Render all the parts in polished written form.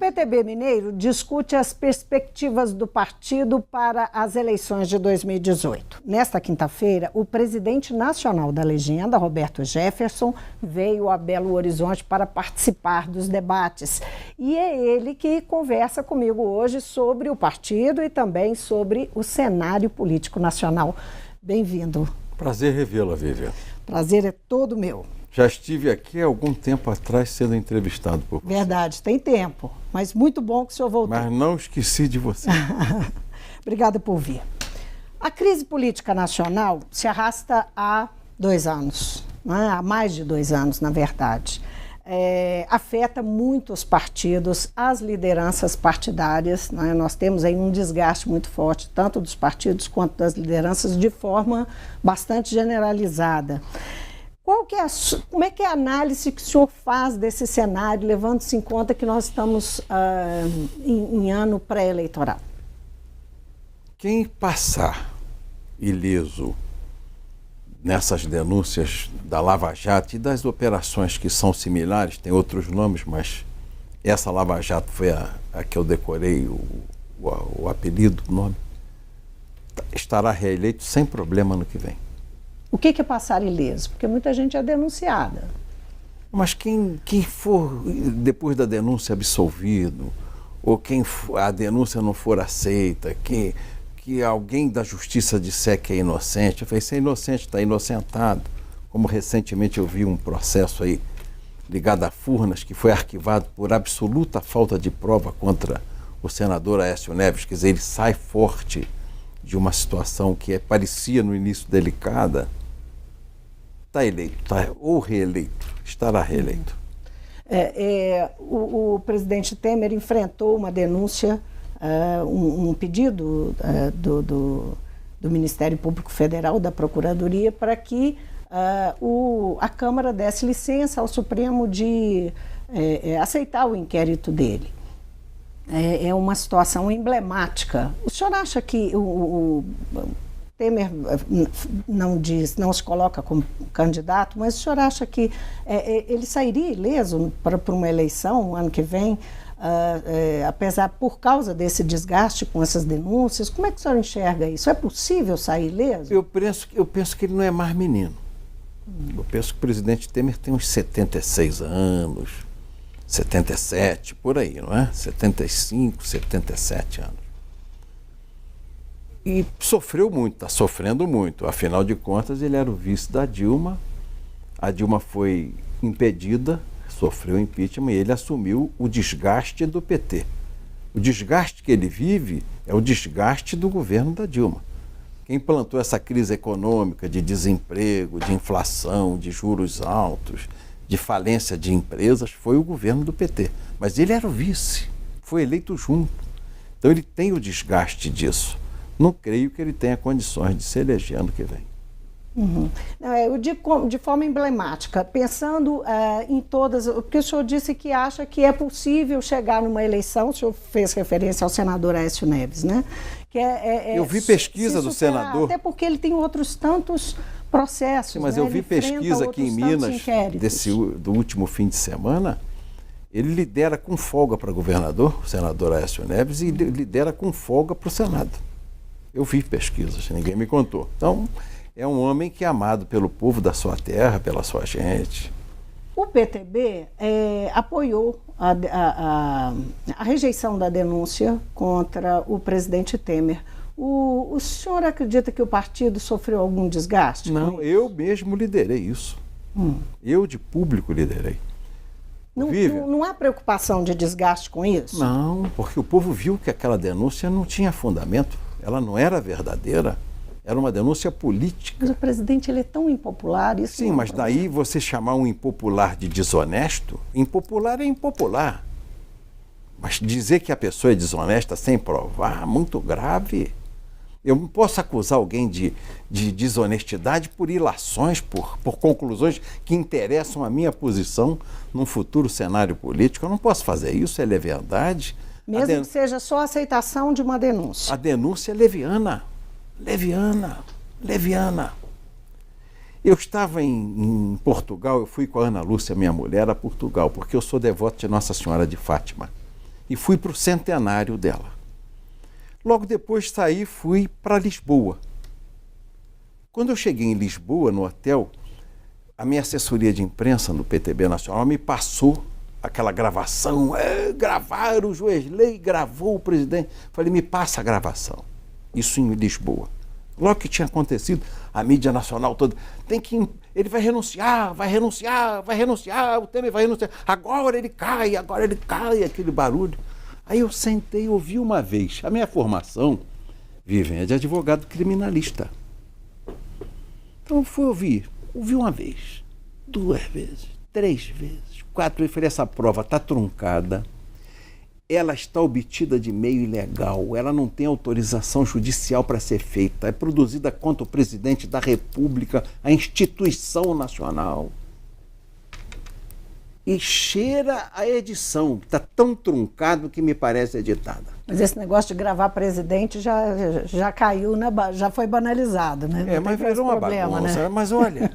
PTB Mineiro discute as perspectivas do partido para as eleições de 2018. Nesta quinta-feira, o presidente nacional da legenda, Roberto Jefferson, veio a Belo Horizonte para participar dos debates. E é ele que conversa comigo hoje sobre o partido e também sobre o cenário político nacional. Bem-vindo. Prazer revê-la, Vivian. Prazer é todo meu. Já estive aqui há algum tempo atrás sendo entrevistado por você. Verdade, tem tempo, mas muito bom que o senhor voltou. Mas não esqueci de você. Obrigada por vir. A crise política nacional se arrasta há 2 anos, né? Há mais de 2 anos, na verdade. Afeta muito os partidos, as lideranças partidárias, né? Nós temos aí um desgaste muito forte, tanto dos partidos quanto das lideranças, de forma bastante generalizada. Como é que é a análise que o senhor faz desse cenário, levando-se em conta que nós estamos em ano pré-eleitoral? Quem passar ileso nessas denúncias da Lava Jato e das operações que são similares, tem outros nomes, mas essa Lava Jato foi a que eu decorei o apelido, o nome, estará reeleito sem problema no que vem. O que é passar ileso? Porque muita gente é denunciada. Mas quem for, depois da denúncia, absolvido, ou a denúncia não for aceita, que alguém da justiça disser que é inocente, eu falei, você é inocente, está inocentado. Como recentemente eu vi um processo aí ligado a Furnas, que foi arquivado por absoluta falta de prova contra o senador Aécio Neves, quer dizer, ele sai forte de uma situação que parecia no início delicada. Está eleito, ou reeleito, estará reeleito. O presidente Temer enfrentou uma denúncia, um pedido do Ministério Público Federal, da Procuradoria, para que a Câmara desse licença ao Supremo de aceitar o inquérito dele. É uma situação emblemática. O senhor acha que o Temer não se coloca como candidato, mas o senhor acha que ele sairia ileso para uma eleição ano que vem, por causa desse desgaste com essas denúncias? Como é que o senhor enxerga isso? É possível sair ileso? Eu penso que ele não é mais menino. Eu penso que o presidente Temer tem uns 76 anos, 77, por aí, não é? 75, 77 anos. E sofreu muito, está sofrendo muito. Afinal de contas, ele era o vice da Dilma. A Dilma foi impedida, sofreu impeachment e ele assumiu o desgaste do PT. O desgaste que ele vive é o desgaste do governo da Dilma. Quem plantou essa crise econômica de desemprego, de inflação, de juros altos, de falência de empresas, foi o governo do PT. Mas ele era o vice, foi eleito junto. Então ele tem o desgaste disso. Não creio que ele tenha condições de se eleger ano que vem. Uhum. Eu digo de forma emblemática, pensando em todas, porque o senhor disse que acha que é possível chegar numa eleição, o senhor fez referência ao senador Aécio Neves, né? Eu vi pesquisa do senador. Até porque ele tem outros tantos processos. Sim, mas né? eu vi pesquisa aqui em Minas, do último fim de semana. Ele lidera com folga para governador, o senador Aécio Neves, e lidera com folga para o Senado. Eu vi pesquisas, ninguém me contou. Então, é um homem que é amado pelo povo da sua terra, pela sua gente. O PTB apoiou a rejeição da denúncia contra o presidente Temer. O senhor acredita que o partido sofreu algum desgaste? Não, eu mesmo liderei isso. Eu, de público, liderei. Não há preocupação de desgaste com isso? Não, porque o povo viu que aquela denúncia não tinha fundamento. Ela não era verdadeira, era uma denúncia política. Mas o presidente ele é tão impopular. Isso sim, mas daí você chamar um impopular de desonesto, impopular é impopular. Mas dizer que a pessoa é desonesta sem provar, muito grave. Eu não posso acusar alguém de desonestidade por ilações, por conclusões que interessam a minha posição num futuro cenário político. Eu não posso fazer isso, é leviandade. Mesmo que seja só a aceitação de uma denúncia. A denúncia é leviana. Leviana. Eu estava em Portugal, eu fui com a Ana Lúcia, minha mulher, a Portugal, porque eu sou devoto de Nossa Senhora de Fátima. e fui para o centenário dela. Logo depois saí e fui para Lisboa. Quando eu cheguei em Lisboa, no hotel, a minha assessoria de imprensa no PTB Nacional me passou aquela gravação. Gravaram, o Joesley gravou o presidente. Falei, me passa a gravação. Isso em Lisboa. Logo que tinha acontecido, a mídia nacional toda, ele vai renunciar, o Temer vai renunciar, agora ele cai, aquele barulho. Aí eu sentei e ouvi uma vez. A minha formação, Vivian, é de advogado criminalista. Então eu fui ouvi uma vez, 2 vezes, 3 vezes, 4 vezes. Falei, essa prova está truncada, ela está obtida de meio ilegal, ela não tem autorização judicial para ser feita, é produzida contra o presidente da República, a instituição nacional. E cheira a edição, está tão truncado que me parece editada. Mas esse negócio de gravar presidente já caiu, já foi banalizado, né? Mas virou uma bagunça, né? Mas olha,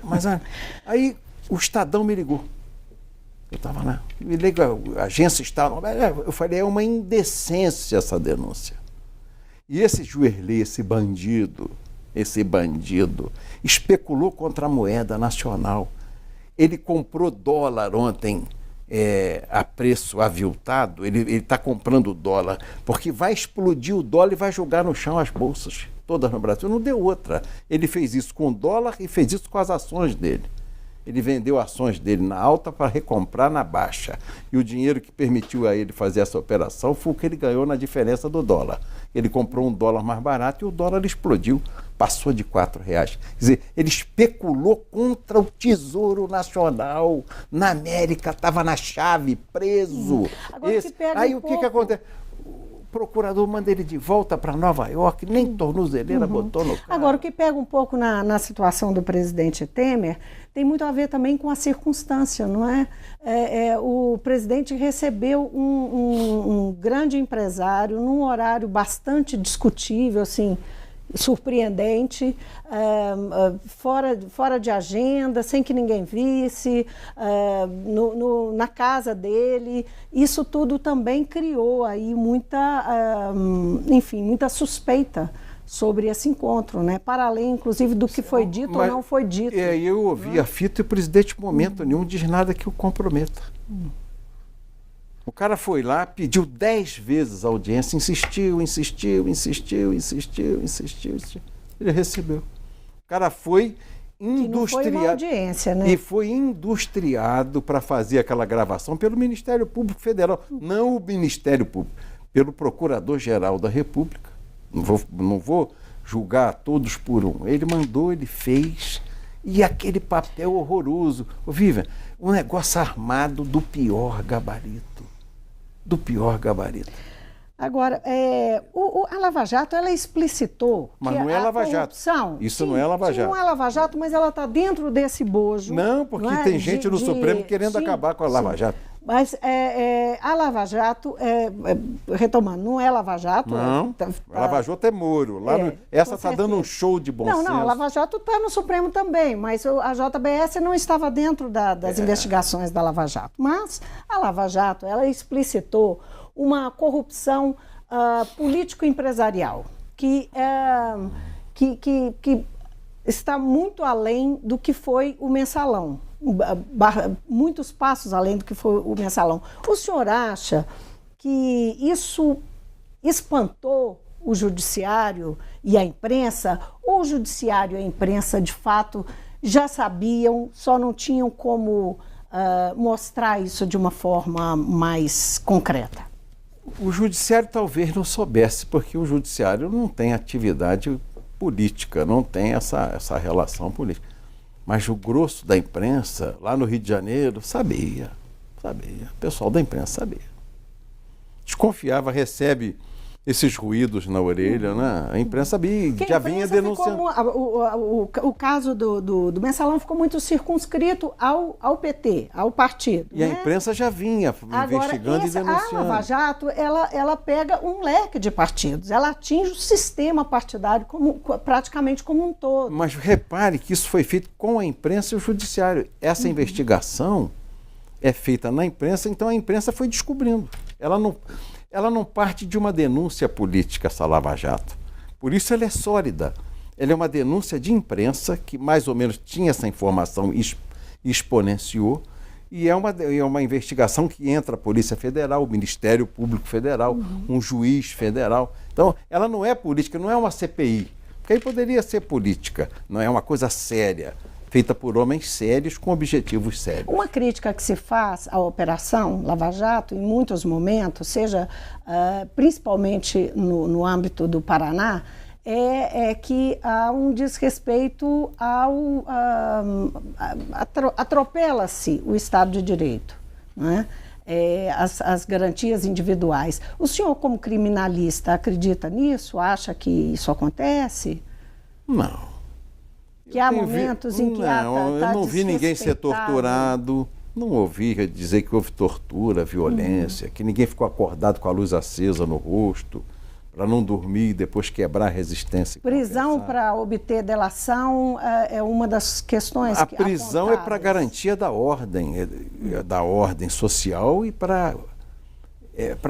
aí o Estadão me ligou. Eu estava lá, me liga, a agência Estadão, eu falei, é uma indecência essa denúncia. E esse Joesley, esse bandido, especulou contra a moeda nacional. Ele comprou dólar ontem a preço aviltado, ele está comprando dólar, porque vai explodir o dólar e vai jogar no chão as bolsas, todas no Brasil. Não deu outra. Ele fez isso com o dólar e fez isso com as ações dele. Ele vendeu ações dele na alta para recomprar na baixa. E o dinheiro que permitiu a ele fazer essa operação foi o que ele ganhou na diferença do dólar. Ele comprou um dólar mais barato e o dólar explodiu, passou de R$4. Quer dizer, ele especulou contra o Tesouro Nacional. Na América, estava na chave, preso. Agora, Aí o que acontece? O procurador manda ele de volta para Nova York, nem tornozeleira botou no carro. Agora, o que pega um pouco na situação do presidente Temer tem muito a ver também com a circunstância, não é? O presidente recebeu um grande empresário num horário bastante discutível, assim, surpreendente, fora de agenda, sem que ninguém visse, na casa dele. Isso tudo também criou aí muita suspeita sobre esse encontro, né? Para além, inclusive, do que foi dito ou não foi dito. Eu ouvi a fita e o presidente, em momento nenhum, diz nada que o comprometa. O cara foi lá, pediu 10 vezes a audiência, insistiu. Ele recebeu. O cara foi industriado. Não foi uma audiência, né? E foi industriado para fazer aquela gravação pelo Ministério Público Federal. Não o Ministério Público, pelo Procurador-Geral da República. Não vou julgar todos por um. Ele mandou, ele fez. E aquele papel horroroso. Vivian, um negócio armado do pior gabarito. Agora, a Lava Jato, ela explicitou mas que não é a Lava Jato. Corrupção... Isso não é Lava Jato. Não é Lava Jato, mas ela está dentro desse bojo. Não, porque tem gente no Supremo querendo acabar com a Lava Jato. Mas a Lava Jato, retomando, não é Lava Jato. Não, a Lava Jato é Moro. Essa está dando um show de bom senso. Não, a Lava Jato está no Supremo também, mas a JBS não estava dentro das investigações da Lava Jato. Mas a Lava Jato, ela explicitou uma corrupção político-empresarial que está muito além do que foi o mensalão. Muitos passos além do que foi o mensalão. O senhor acha que isso espantou o judiciário e a imprensa? Ou o judiciário e a imprensa, de fato, já sabiam, só não tinham como mostrar isso de uma forma mais concreta? O judiciário talvez não soubesse, porque o judiciário não tem atividade política, não tem essa relação política. Mas o grosso da imprensa, lá no Rio de Janeiro, sabia. O pessoal da imprensa sabia. Desconfiava, recebe esses ruídos na orelha, né? A imprensa sabia, já vinha denunciando. O caso do mensalão ficou muito circunscrito ao PT, ao partido. E a imprensa já vinha investigando e denunciando. A Lava Jato, ela pega um leque de partidos, ela atinge o sistema partidário praticamente como um todo. Mas repare que isso foi feito com a imprensa e o judiciário. Essa investigação é feita na imprensa, então a imprensa foi descobrindo. ela não parte de uma denúncia política, essa Lava Jato. Por isso ela é sólida. Ela é uma denúncia de imprensa que mais ou menos tinha essa informação e exponenciou, e é uma investigação que entra a Polícia Federal, o Ministério Público Federal, um juiz federal. Então, ela não é política, não é uma CPI, porque aí poderia ser política, não é uma coisa séria, feita por homens sérios com objetivos sérios. Uma crítica que se faz à Operação Lava Jato, em muitos momentos, seja principalmente no âmbito do Paraná, é que há um desrespeito atropela-se o Estado de Direito, né? As garantias individuais. O senhor, como criminalista, acredita nisso? Acha que isso acontece? Não. Que há momentos em que eu não vi ninguém ser torturado, não ouvi dizer que houve tortura, violência, que ninguém ficou acordado com a luz acesa no rosto, para não dormir e depois quebrar a resistência. Prisão para obter delação é uma das questões que... A prisão é para garantia da ordem social e para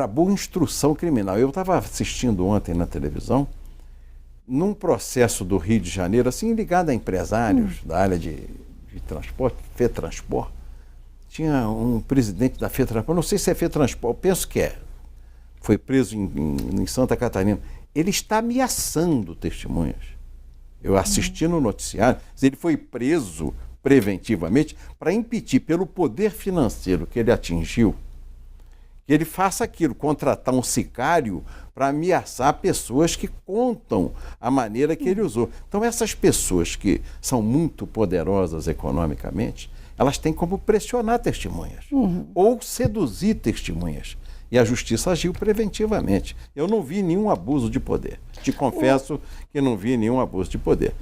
boa instrução criminal. Eu estava assistindo ontem na televisão, num processo do Rio de Janeiro, assim, ligado a empresários da área de transporte, FETransport. Tinha um presidente da FETransport, não sei se é FETransport, penso que é. Foi preso em Santa Catarina. Ele está ameaçando testemunhas. Eu assisti no noticiário, ele foi preso preventivamente para impedir, pelo poder financeiro que ele atingiu, que ele faça aquilo, contratar um sicário para ameaçar pessoas que contam a maneira que ele usou. Então, essas pessoas que são muito poderosas economicamente, elas têm como pressionar testemunhas ou seduzir testemunhas. E a justiça agiu preventivamente. Eu não vi nenhum abuso de poder. Te confesso que não vi nenhum abuso de poder.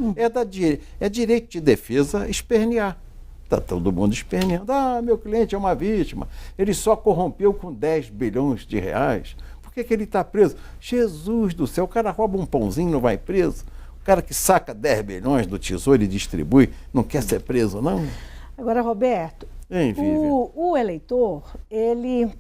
É direito de defesa espernear. Está todo mundo esperneando. Meu cliente é uma vítima. Ele só corrompeu com 10 bilhões de reais. Por que ele está preso? Jesus do céu, o cara rouba um pãozinho e não vai preso. O cara que saca 10 bilhões do tesouro e distribui não quer ser preso, não? Agora, Roberto, o eleitor, ele...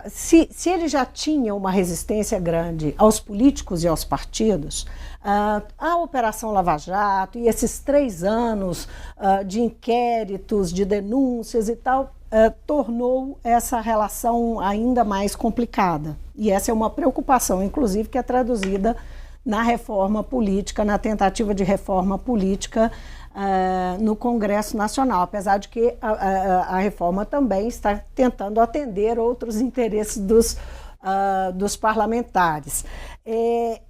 Se ele já tinha uma resistência grande aos políticos e aos partidos, a Operação Lava Jato e esses 3 anos de inquéritos, de denúncias e tal, tornou essa relação ainda mais complicada. E essa é uma preocupação, inclusive, que é traduzida na reforma política, na tentativa de reforma política no Congresso Nacional, apesar de que a reforma também está tentando atender outros interesses dos parlamentares.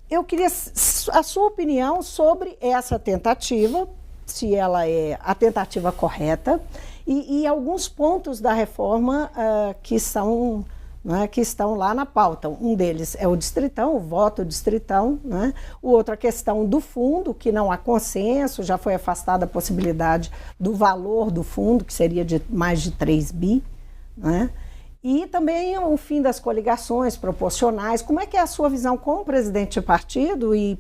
Eu queria a sua opinião sobre essa tentativa, se ela é a tentativa correta, e alguns pontos da reforma que estão lá na pauta. Um deles é o distritão, o voto distritão, né? O outro, a questão do fundo, que não há consenso, já foi afastada a possibilidade do valor do fundo, que seria de mais de 3 bi, né? E também o fim das coligações proporcionais. Como é que é a sua visão como presidente de partido e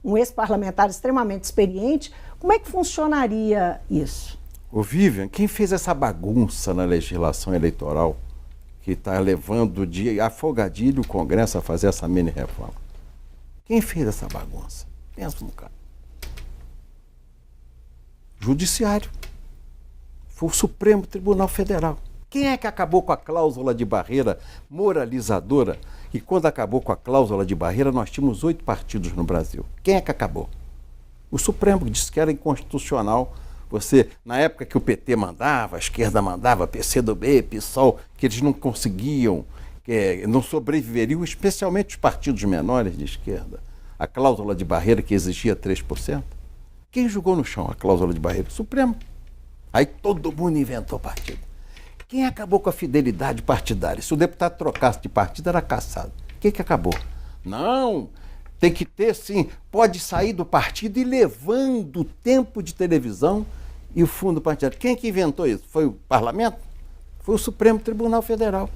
um ex-parlamentar extremamente experiente? Como é que funcionaria isso? Ô Vivian, quem fez essa bagunça na legislação eleitoral que está levando de afogadilho o Congresso a fazer essa mini-reforma? Quem fez essa bagunça? Pensa no cara. Judiciário. Foi o Supremo Tribunal Federal. Quem é que acabou com a cláusula de barreira moralizadora? E quando acabou com a cláusula de barreira, nós tínhamos 8 partidos no Brasil. Quem é que acabou? O Supremo disse que era inconstitucional. Você, na época que o PT mandava, a esquerda mandava, PCdoB, PSOL, que eles não conseguiam, não sobreviveriam, especialmente os partidos menores de esquerda. A cláusula de barreira que exigia 3%. Quem jogou no chão a cláusula de barreira? O Supremo. Aí todo mundo inventou partido. Quem acabou com a fidelidade partidária? Se o deputado trocasse de partido, era caçado. Quem que acabou? Não, tem que ter, sim, pode sair do partido e levando o tempo de televisão e o fundo partidário. Quem é que inventou isso? Foi o parlamento? Foi o Supremo Tribunal Federal.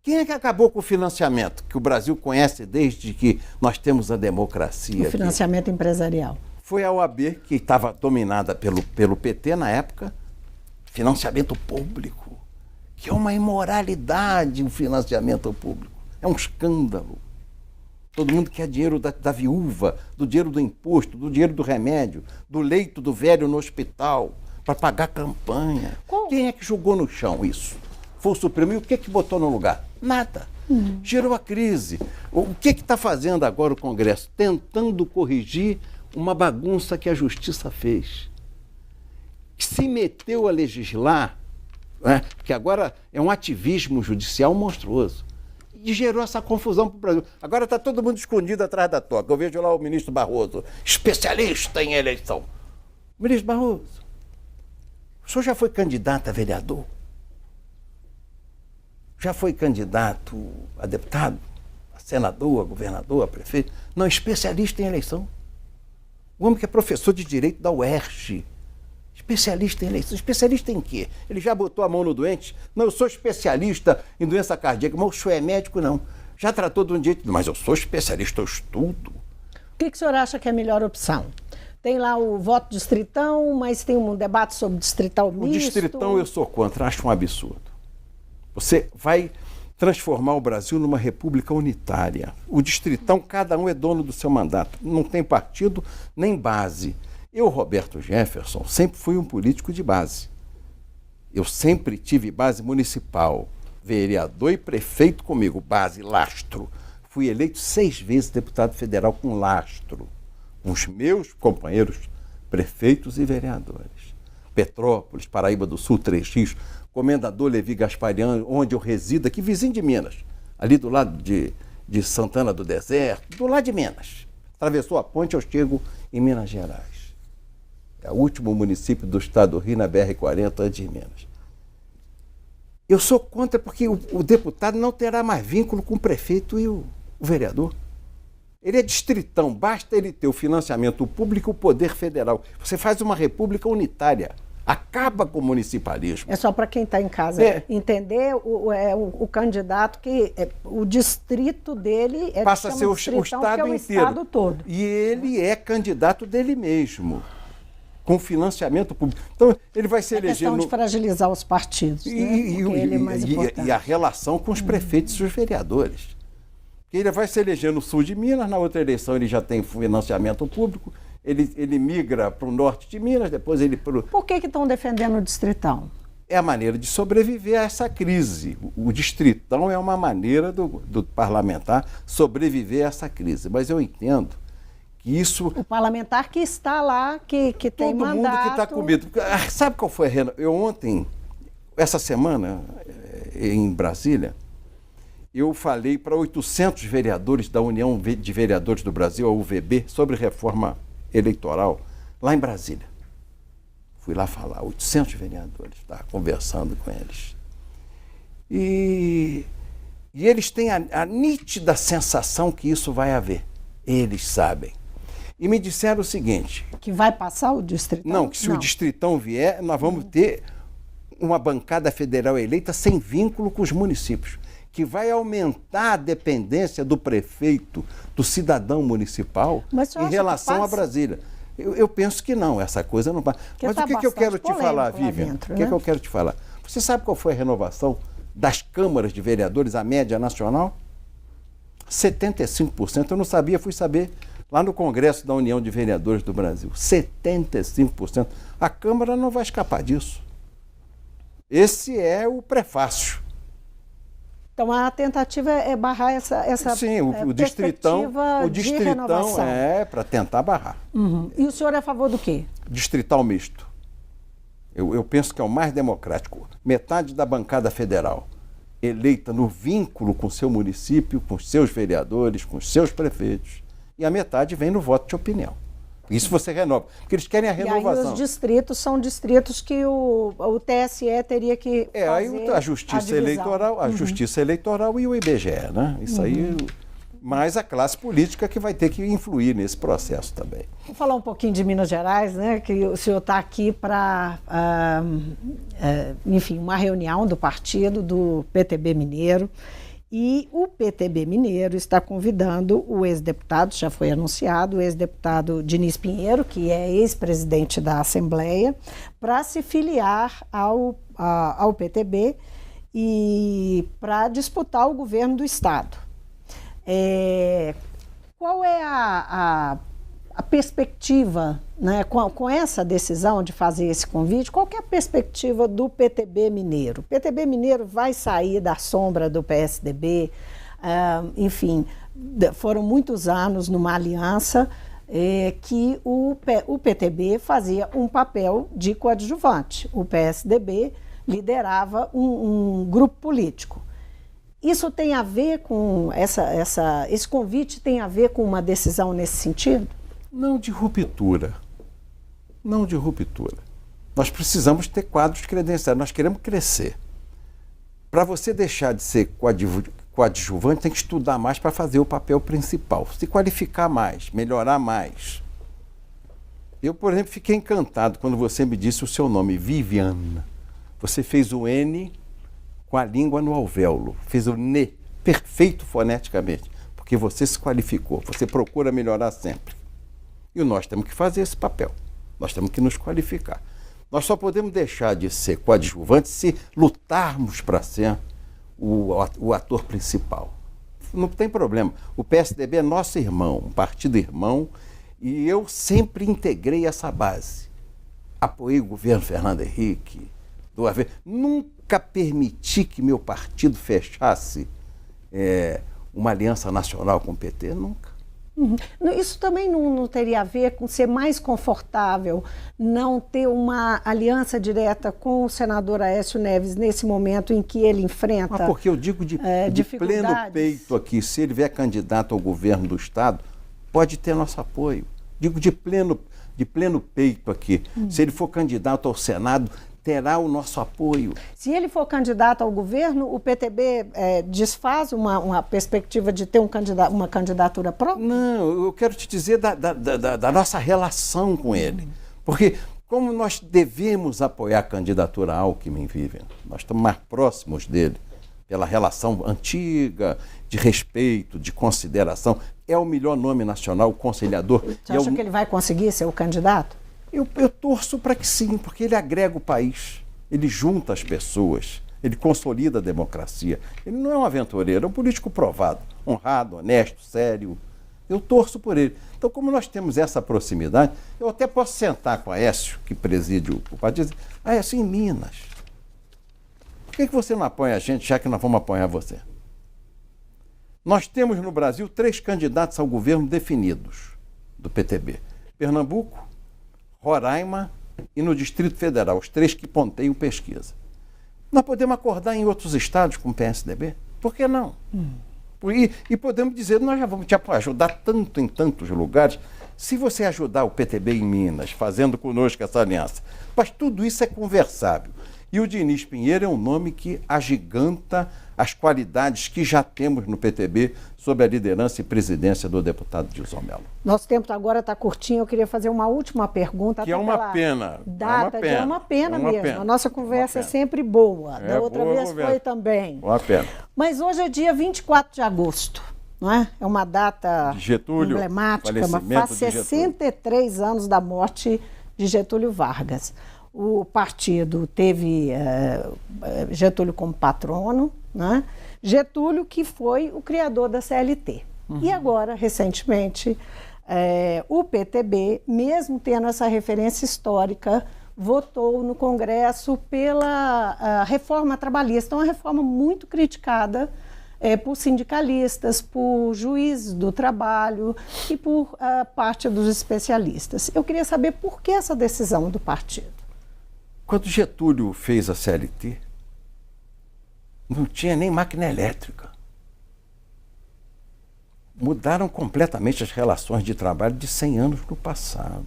Quem é que acabou com o financiamento, que o Brasil conhece desde que nós temos a democracia? O financiamento empresarial. Foi a OAB, que estava dominada pelo PT na época, financiamento público. que é uma imoralidade o financiamento público. É um escândalo. Todo mundo quer dinheiro da viúva, do dinheiro do imposto, do dinheiro do remédio, do leito do velho no hospital, para pagar campanha. Quem é que jogou no chão isso? Foi o Supremo. E o que botou no lugar? Nada. Gerou a crise. O que está fazendo agora o Congresso? Tentando corrigir uma bagunça que a Justiça fez. Se meteu a legislar, né, que agora é um ativismo judicial monstruoso. E gerou essa confusão para o Brasil. Agora está todo mundo escondido atrás da toca. Eu vejo lá o ministro Barroso, especialista em eleição. Ministro Barroso, o senhor já foi candidato a vereador? Já foi candidato a deputado, a senador, a governador, a prefeito? Não, especialista em eleição. O homem que é professor de Direito da UERJ. Especialista em eleição. Especialista em quê? Ele já botou a mão no doente? Não, eu sou especialista em doença cardíaca. Mas o senhor é médico? Não. Já tratou de um direito? Mas eu sou especialista, eu estudo. O que o senhor acha que é a melhor opção? Tem lá o voto distritão, mas tem um debate sobre distrital misto. O distritão eu sou contra, acho um absurdo. Você vai transformar o Brasil numa república unitária. O distritão, cada um é dono do seu mandato. Não tem partido nem base. Eu, Roberto Jefferson, sempre fui um político de base. Eu sempre tive base municipal, vereador e prefeito comigo, base, lastro. Fui eleito 6 vezes deputado federal com lastro, com os meus companheiros prefeitos e vereadores. Petrópolis, Paraíba do Sul, Três Rios, Comendador Levi Gasparian, onde eu resido, aqui vizinho de Minas, ali do lado de Santana do Deserto, do lado de Minas. Atravessou a ponte, eu chego em Minas Gerais. É o último município do estado do Rio, na BR-40, antes de Minas. Eu sou contra porque o deputado não terá mais vínculo com o prefeito e o vereador. Ele é distritão, basta ele ter o financiamento público e o poder federal. Você faz uma república unitária. Acaba com o municipalismo. É só para quem está em casa entender o candidato que o distrito dele passa a ser o estado inteiro. Estado todo. E ele é candidato dele mesmo, com financiamento público. Então, ele vai se eleger... É questão de fragilizar os partidos, ele é mais importante. E a relação com os prefeitos e os vereadores. Ele vai se eleger no sul de Minas, na outra eleição ele já tem financiamento público, ele migra para o norte de Minas, depois ele... Por que estão defendendo o distritão? É a maneira de sobreviver a essa crise. O distritão é uma maneira do parlamentar sobreviver a essa crise. Mas eu entendo que isso... O parlamentar que está lá, que tem mandato... Todo mundo que está com medo. Sabe qual foi a... Eu ontem, essa semana, em Brasília, eu falei para 800 vereadores da União de Vereadores do Brasil, a UVB, sobre reforma eleitoral, lá em Brasília. Fui lá falar, 800 vereadores, estava conversando com eles. E eles têm a nítida sensação que isso vai haver. Eles sabem. E me disseram o seguinte... Que vai passar o distritão? Não, que se o distritão vier, nós vamos ter uma bancada federal eleita sem vínculo com os municípios, que vai aumentar a dependência do prefeito, do cidadão municipal, em relação a Brasília. Eu penso que não, essa coisa não vai. Mas o que eu quero te falar, Vivian? O que eu quero te falar? Você sabe qual foi a renovação das câmaras de vereadores, a média nacional? 75%. Eu não sabia, fui saber lá no Congresso da União de Vereadores do Brasil. 75%. A Câmara não vai escapar disso. Esse é o prefácio. Então a tentativa é barrar essa Sim, o distritão é para tentar barrar. Uhum. E o senhor é a favor do quê? Distrital misto. Eu penso que é o mais democrático. Metade da bancada federal eleita no vínculo com o seu município, com os seus vereadores, com os seus prefeitos, e a metade vem no voto de opinião. Isso você renova, porque eles querem a renovação. E aí os distritos são distritos que o TSE teria que fazer aí a Justiça Eleitoral, a Justiça Eleitoral e o IBGE, né? Isso aí, mais a classe política que vai ter que influir nesse processo também. Vamos falar um pouquinho de Minas Gerais, né? Que o senhor está aqui para, enfim, uma reunião do partido do PTB Mineiro. E o PTB Mineiro está convidando o ex-deputado, já foi anunciado, o ex-deputado Diniz Pinheiro, que é ex-presidente da Assembleia, para se filiar ao PTB e para disputar o governo do Estado. Qual é a perspectiva, né, com essa decisão de fazer esse convite, qual que é a perspectiva do PTB mineiro? O PTB mineiro vai sair da sombra do PSDB, enfim, foram muitos anos numa aliança que o PTB fazia um papel de coadjuvante, o PSDB liderava um grupo político. Isso tem a ver com esse convite tem a ver com uma decisão nesse sentido? Não de ruptura. Não de ruptura. Nós precisamos ter quadros credenciados, nós queremos crescer. Para você deixar de ser coadjuvante, tem que estudar mais para fazer o papel principal, se qualificar mais, melhorar mais. Eu, por exemplo, fiquei encantado quando você me disse o seu nome, Viviane. Você fez o N com a língua no alvéolo, fez o N perfeito foneticamente, porque você se qualificou, você procura melhorar sempre. E nós temos que fazer esse papel, nós temos que nos qualificar. Nós só podemos deixar de ser coadjuvantes se lutarmos para ser o ator principal. Não tem problema, o PSDB é nosso irmão, um partido irmão, e eu sempre integrei essa base. Apoiei o governo Fernando Henrique, nunca permiti que meu partido fechasse uma aliança nacional com o PT, nunca. Isso também não teria a ver com ser mais confortável não ter uma aliança direta com o senador Aécio Neves nesse momento em que ele enfrenta porque eu digo de pleno peito aqui, se ele vier candidato ao governo do Estado, pode ter nosso apoio. Digo de pleno peito aqui, se ele for candidato ao Senado, terá o nosso apoio. Se ele for candidato ao governo, o PTB desfaz uma perspectiva de ter uma candidatura própria? Não, eu quero te dizer da nossa relação com ele. Porque como nós devemos apoiar a candidatura Alckmin, Vivian, nós estamos mais próximos dele, pela relação antiga, de respeito, de consideração. É o melhor nome nacional, o conciliador. Você acha que ele vai conseguir ser o candidato? Eu torço para que sim, porque ele agrega o país, ele junta as pessoas, ele consolida a democracia. Ele não é um aventureiro, é um político provado, honrado, honesto, sério. Eu torço por ele. Então, como nós temos essa proximidade, eu até posso sentar com a Aécio, que preside o partido, e dizer, Aécio, em Minas, por que você não apoia a gente, já que nós vamos apoiar você? Nós temos no Brasil 3 candidatos ao governo definidos do PTB. Pernambuco, Roraima e no Distrito Federal, os 3 que ponteiam pesquisa. Nós podemos acordar em outros estados com o PSDB? Por que não? E podemos dizer, nós já vamos te ajudar tanto em tantos lugares, se você ajudar o PTB em Minas, fazendo conosco essa aliança. Mas tudo isso é conversável. E o Diniz Pinheiro é um nome que agiganta as qualidades que já temos no PTB sob a liderança e presidência do deputado Gilson Mello. Nosso tempo agora está curtinho, eu queria fazer uma última pergunta. Que é uma pena. É uma pena mesmo. A nossa conversa é sempre boa. Da outra vez foi também. Uma pena. Mas hoje é dia 24 de agosto, não é? É uma data emblemática, faz 63 anos da morte de Getúlio Vargas. O partido teve Getúlio como patrono, né? Getúlio que foi o criador da CLT. E agora, recentemente, o PTB, mesmo tendo essa referência histórica, votou no Congresso pela reforma trabalhista. Uma reforma muito criticada por sindicalistas, por juízes do trabalho e por parte dos especialistas. Eu queria saber por que essa decisão do partido. Quando Getúlio fez a CLT, não tinha nem máquina elétrica. Mudaram completamente as relações de trabalho de 100 anos no passado.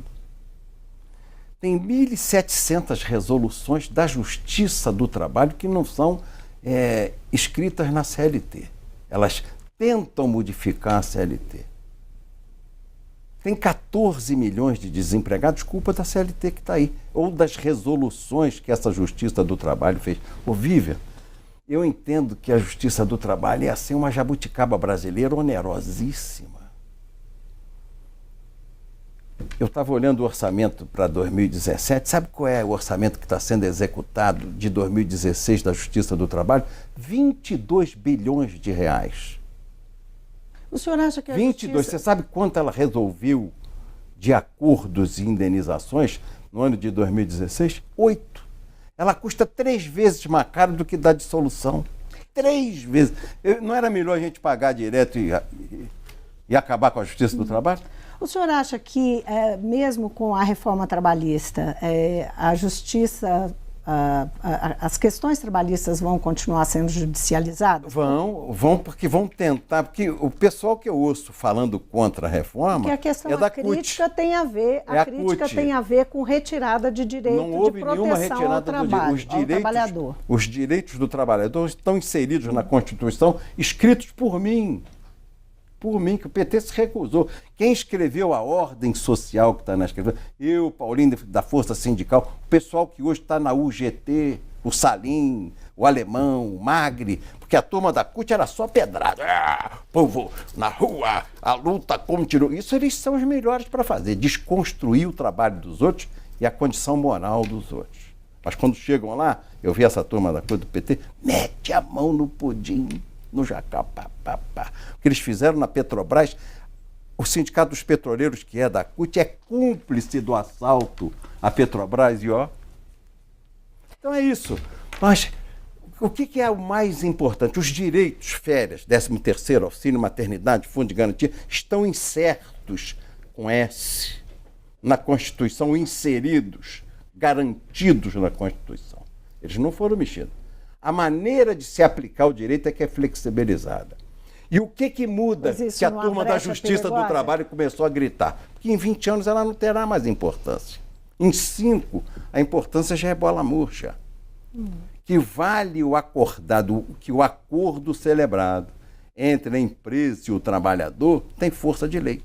Tem 1.700 resoluções da Justiça do Trabalho que não são escritas na CLT. Elas tentam modificar a CLT. Tem 14 milhões de desempregados, culpa da CLT que está aí, ou das resoluções que essa Justiça do Trabalho fez. Vivian, eu entendo que a Justiça do Trabalho é assim uma jabuticaba brasileira onerosíssima. Eu estava olhando o orçamento para 2017. Sabe qual é o orçamento que está sendo executado de 2016 da Justiça do Trabalho? 22 bilhões de reais. O senhor acha que a 22. Justiça... Você sabe quanto ela resolveu de acordos e indenizações no ano de 2016? 8. Ela custa 3 vezes mais caro do que da dissolução. 3 vezes. Não era melhor a gente pagar direto e acabar com a Justiça do Trabalho? O senhor acha que, mesmo com a reforma trabalhista, a justiça, as questões trabalhistas vão continuar sendo judicializadas? Vão porque vão tentar, porque o pessoal que eu ouço falando contra a reforma porque a questão é da crítica CUT. tem a ver, a crítica CUT. tem a ver com retirada de direito Não houve de proteção nenhuma retirada ao trabalho, ao trabalhador. Os direitos do trabalhador estão inseridos na Constituição, escritos por mim, que o PT se recusou. Quem escreveu a ordem social que está na escritura? Eu, Paulinho, da Força Sindical, o pessoal que hoje está na UGT, o Salim, o Alemão, o Magre, porque a turma da CUT era só pedrada. Povo na rua, a luta continua. Isso eles são os melhores para fazer, desconstruir o trabalho dos outros e a condição moral dos outros. Mas quando chegam lá, eu vi essa turma da CUT do PT, mete a mão no pudim, no jacá, O que eles fizeram na Petrobras, o Sindicato dos Petroleiros, que é da CUT, é cúmplice do assalto à Petrobras, e ó. Então é isso. Mas o que é o mais importante? Os direitos, férias, 13º, auxílio, maternidade, fundo de garantia, estão incertos com S na Constituição, inseridos, garantidos na Constituição. Eles não foram mexidos. A maneira de se aplicar o direito é que é flexibilizada. E o que muda que a turma da Justiça do Trabalho começou a gritar? Porque em 20 anos ela não terá mais importância. Em 5, a importância já é bola murcha. Que vale o acordado, que o acordo celebrado entre a empresa e o trabalhador tem força de lei.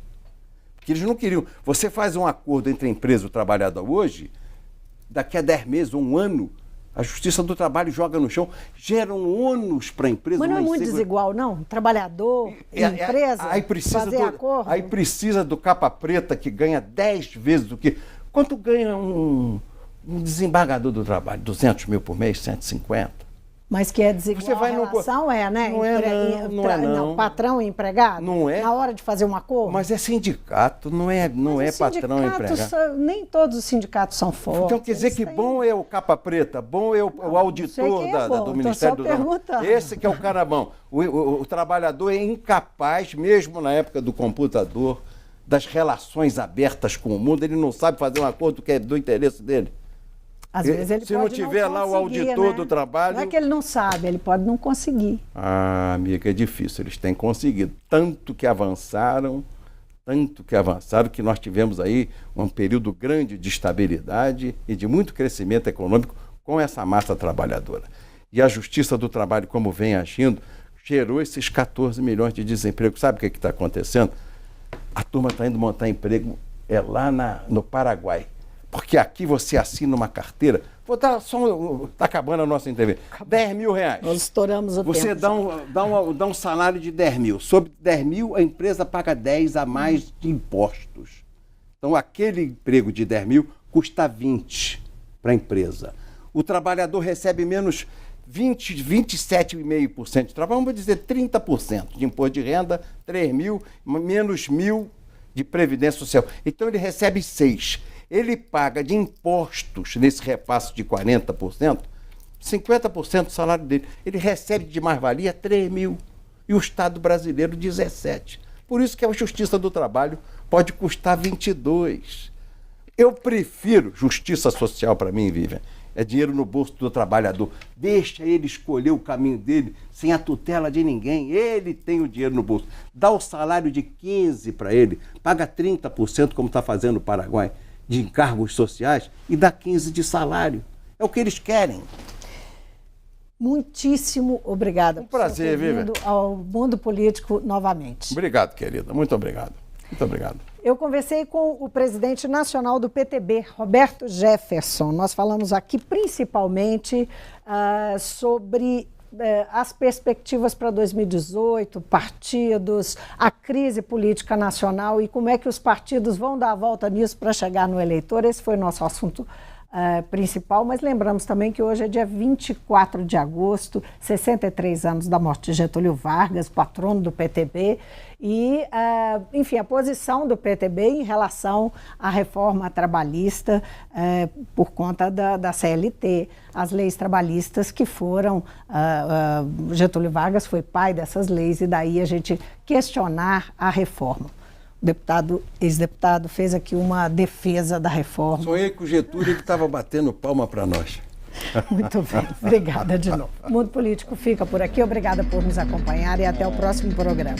Porque eles não queriam. Você faz um acordo entre a empresa e o trabalhador hoje, daqui a 10 meses ou um ano, a Justiça do Trabalho joga no chão, gera um ônus para a empresa. Mas não é muito desigual, não? Trabalhador e empresa fazer acordo? Aí precisa do capa preta que ganha 10 vezes do que... Quanto ganha um desembargador do trabalho? 200 mil por mês, 150? Mas que é desigual a relação, né? Não. Patrão e empregado? Não é. Na hora de fazer um acordo? Mas é sindicato, não é patrão e empregado. Nem todos os sindicatos são fortes. Então quer dizer que bom é o capa preta, bom é o auditor do Ministério do Trabalho. Esse que é o cara bom. O trabalhador é incapaz, mesmo na época do computador, das relações abertas com o mundo, ele não sabe fazer um acordo que é do interesse dele. Às vezes ele se não tiver lá o auditor do trabalho... Não é que ele não sabe, ele pode não conseguir. Ah, amiga, é difícil. Eles têm conseguido. Tanto que avançaram que nós tivemos aí um período grande de estabilidade e de muito crescimento econômico com essa massa trabalhadora. E a Justiça do Trabalho, como vem agindo, gerou esses 14 milhões de desemprego. Sabe o que está acontecendo? A turma está indo montar emprego lá no Paraguai. Porque aqui você assina uma carteira, vou dar só está acabando a nossa entrevista, 10 mil reais. Nós estouramos o tempo. Você dá um salário de 10 mil. Sobre 10 mil, a empresa paga 10 a mais de impostos. Então, aquele emprego de 10 mil custa 20 para a empresa. O trabalhador recebe menos 27,5% de trabalho, vamos dizer 30% de imposto de renda, 3 mil, menos 1.000 de previdência social. Então, ele recebe 6. Ele paga de impostos, nesse repasse de 40%, 50% do salário dele. Ele recebe de mais-valia 3 mil. E o Estado brasileiro, 17. Por isso que a Justiça do Trabalho pode custar 22. Eu prefiro justiça social para mim, Vivian. É dinheiro no bolso do trabalhador. Deixa ele escolher o caminho dele sem a tutela de ninguém. Ele tem o dinheiro no bolso. Dá o salário de 15 para ele. Paga 30%, como está fazendo o Paraguai, de encargos sociais e dá 15 de salário. É o que eles querem. Muitíssimo obrigada. Um prazer, Vivian. Ao mundo político novamente. Obrigado, querida. Muito obrigado. Muito obrigado. Eu conversei com o presidente nacional do PTB, Roberto Jefferson. Nós falamos aqui principalmente sobre as perspectivas para 2018, partidos, a crise política nacional e como é que os partidos vão dar a volta nisso para chegar no eleitor. Esse foi o nosso assunto principal, mas lembramos também que hoje é dia 24 de agosto, 63 anos da morte de Getúlio Vargas, patrono do PTB, e, enfim, a posição do PTB em relação à reforma trabalhista por conta da CLT, as leis trabalhistas que foram... Getúlio Vargas foi pai dessas leis e daí a gente questionar a reforma. O ex-deputado fez aqui uma defesa da reforma. Sonhei com o Getúlio que estava batendo palma para nós. Muito bem, obrigada de novo. O Mundo Político fica por aqui, obrigada por nos acompanhar e até o próximo programa.